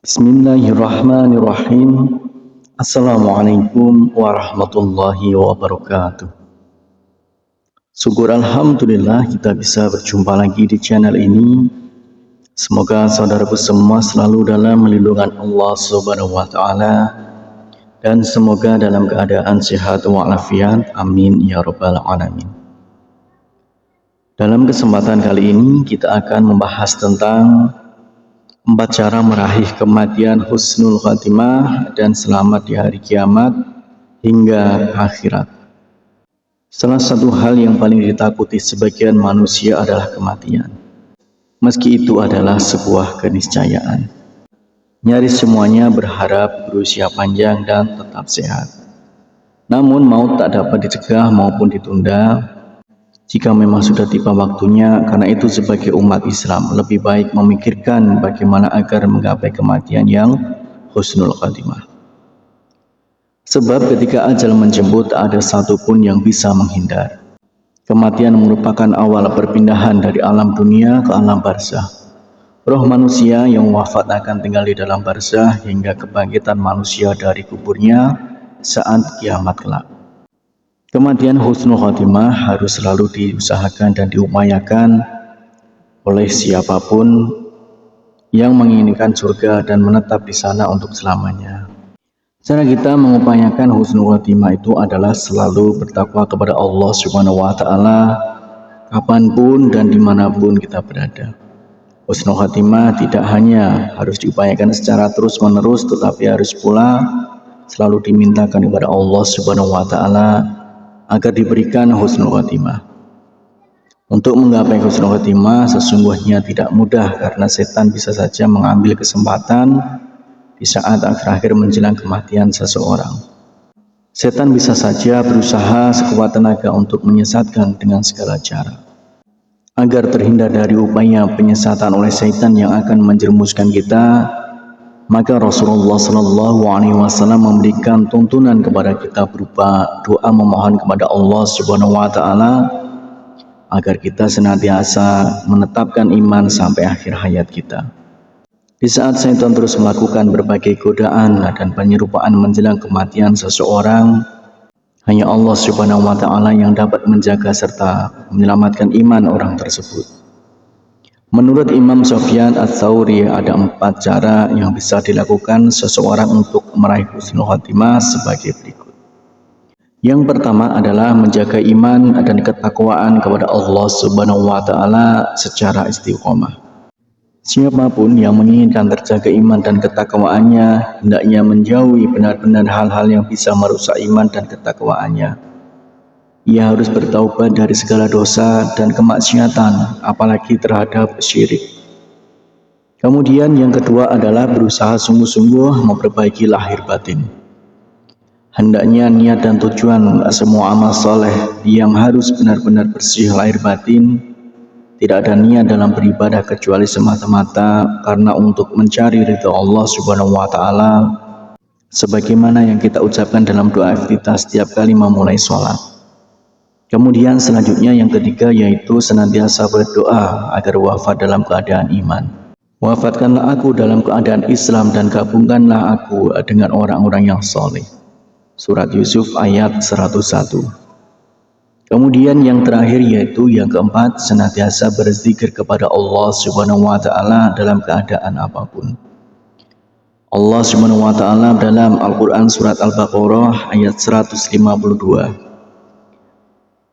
Bismillahirrahmanirrahim. Assalamualaikum warahmatullahi wabarakatuh. Syukur alhamdulillah kita bisa berjumpa lagi di channel ini. Semoga saudaraku semua selalu dalam lindungan Allah Subhanahu wa taala dan semoga dalam keadaan sehat walafiat. Amin ya rabbal alamin. Dalam kesempatan kali ini kita akan membahas tentang 4 cara meraih kematian husnul khatimah dan selamat di hari kiamat hingga akhirat. Salah satu hal yang paling ditakuti sebagian manusia adalah kematian. Meski itu adalah sebuah keniscayaan. Nyaris semuanya berharap berusia panjang dan tetap sehat. Namun maut tak dapat dicegah maupun ditunda. Jika memang sudah tiba waktunya, karena itu sebagai umat Islam lebih baik memikirkan bagaimana agar menggapai kematian yang husnul khatimah. Sebab ketika ajal menjemput tak ada satupun yang bisa menghindar. Kematian merupakan awal perpindahan dari alam dunia ke alam barzah. Roh manusia yang wafat akan tinggal di dalam barzah hingga kebangkitan manusia dari kuburnya saat kiamat kelak. Kematian husnul khatimah harus selalu diusahakan dan diupayakan oleh siapapun yang menginginkan surga dan menetap di sana untuk selamanya. Cara kita mengupayakan husnul khatimah itu adalah selalu bertakwa kepada Allah Subhanahu wa taala kapanpun dan dimanapun kita berada. Husnul khatimah tidak hanya harus diupayakan secara terus-menerus, tetapi harus pula selalu dimintakan kepada Allah Subhanahu wa taala agar diberikan husnul khatimah. Untuk menggapai husnul khatimah sesungguhnya tidak mudah karena setan bisa saja mengambil kesempatan di saat akhir-akhir menjelang kematian seseorang. Setan bisa saja berusaha sekuat tenaga untuk menyesatkan dengan segala cara. Agar terhindar dari upaya penyesatan oleh setan yang akan menjerumuskan kita, maka Rasulullah SAW memberikan tuntunan kepada kita berupa doa memohon kepada Allah Subhanahu wa taala agar kita senantiasa menetapkan iman sampai akhir hayat kita. Di saat setan terus melakukan berbagai godaan dan penyerupaan menjelang kematian seseorang, hanya Allah Subhanahu wa taala yang dapat menjaga serta menyelamatkan iman orang tersebut. Menurut Imam Sufyan Ats-Tsauri ada 4 cara yang bisa dilakukan seseorang untuk meraih husnul khatimah sebagai berikut. Yang pertama adalah menjaga iman dan ketakwaan kepada Allah Subhanahu wa taala secara istiqomah. Siapapun yang menginginkan terjaga iman dan ketakwaannya hendaknya menjauhi benar-benar hal-hal yang bisa merusak iman dan ketakwaannya. Ia harus bertaubat dari segala dosa dan kemaksiatan, apalagi terhadap syirik. Kemudian yang kedua adalah berusaha sungguh-sungguh memperbaiki lahir batin. Hendaknya niat dan tujuan semua amal soleh yang harus benar-benar bersih lahir batin. Tidak ada niat dalam beribadah kecuali semata-mata karena untuk mencari ridha Allah Subhanahu wa taala, sebagaimana yang kita ucapkan dalam doa iftitah setiap kali memulai sholat. Kemudian selanjutnya yang ketiga yaitu senantiasa berdoa agar wafat dalam keadaan iman. Wafatkanlah aku dalam keadaan Islam dan gabungkanlah aku dengan orang-orang yang soleh. Surat Yusuf ayat 101. Kemudian yang terakhir yaitu yang keempat, senantiasa berzikir kepada Allah Subhanahu wa taala dalam keadaan apapun. Allah Subhanahu wa taala dalam Al-Qur'an surat Al-Baqarah ayat 152.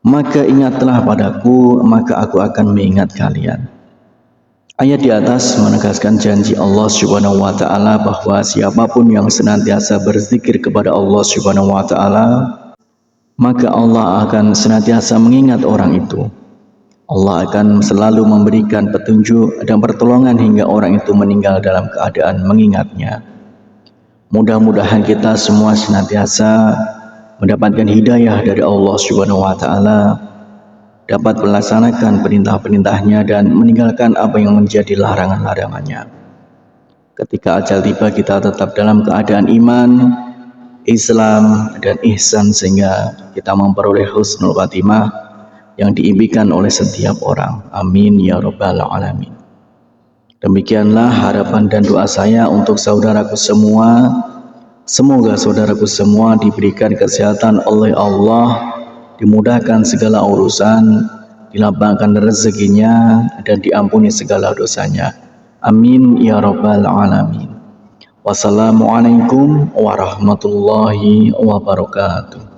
Maka ingatlah padaku, maka aku akan mengingat kalian. Ayat di atas menegaskan janji Allah Subhanahu wa taala bahwa siapapun yang senantiasa berzikir kepada Allah Subhanahu wa taala, maka Allah akan senantiasa mengingat orang itu. Allah akan selalu memberikan petunjuk dan pertolongan hingga orang itu meninggal dalam keadaan mengingatnya. Mudah-mudahan kita semua senantiasa mendapatkan hidayah dari Allah Subhanahu wa taala, dapat melaksanakan perintah-perintahnya dan meninggalkan apa yang menjadi larangan-larangannya. Ketika ajal tiba kita tetap dalam keadaan iman, Islam dan ihsan sehingga kita memperoleh husnul khatimah yang diimpikan oleh setiap orang. Amin ya rabbal alamin. Demikianlah harapan dan doa saya untuk saudaraku semua. Semoga saudaraku semua diberikan kesehatan oleh Allah, dimudahkan segala urusan, dilapangkan rezekinya, dan diampuni segala dosanya. Amin ya rabbal alamin. Wassalamualaikum warahmatullahi wabarakatuh.